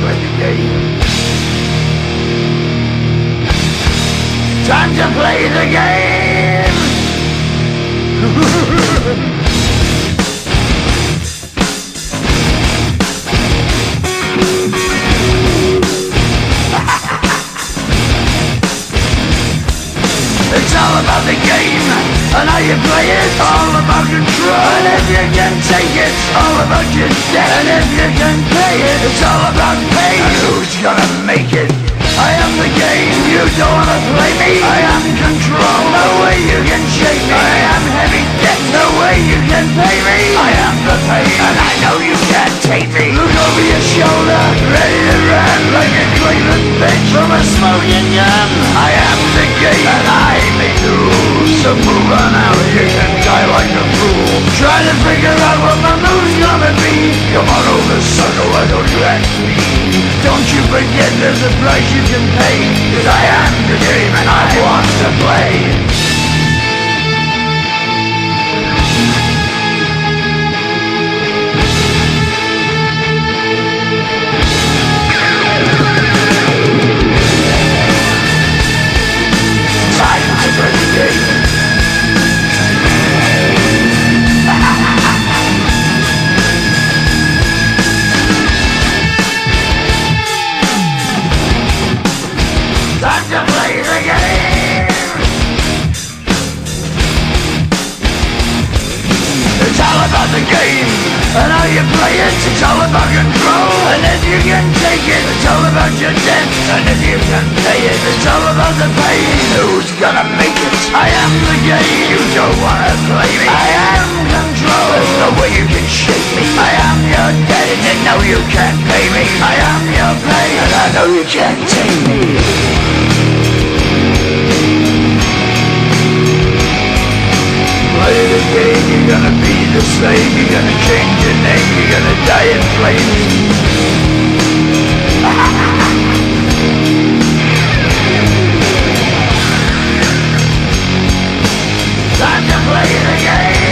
play the game. Time to play the game. It's all about the game and how you play it. All about control, and if you can take it, all about your debt. And if you can pay it, it's all about pay. And who's gonna make it? I am the game, you don't wanna play me. I am control, no way you can shake me. I am heavy debt, no way you can pay me. I am the pain, and I know you can't take me. Look over your shoulder, ready to run like a Cleveland bitch from a smoking gun. I am the game, and I make the rules. So move on out, you can die like a fool. Try to figure out what my move's gonna be. Come on over, sucker, why don't you ask me? Don't you forget there's a price you can pay. 'Cause I am the game and I want to play. Time to play the game. Time to play the game. It's all about the game and how you play it. It's all about control, and if you can take it, it's all about your debt. And if you can pay it, it's all about the pain. Who's gonna make it? I am the game. You don't wanna play me. I am control. There's no way you can shake me. I am your debt, and you know you can't pay me. I am your pain, and I know you can't take me. Play the game, you're gonna be the same. You're gonna change your name, you're gonna die in flames. Time to play the game.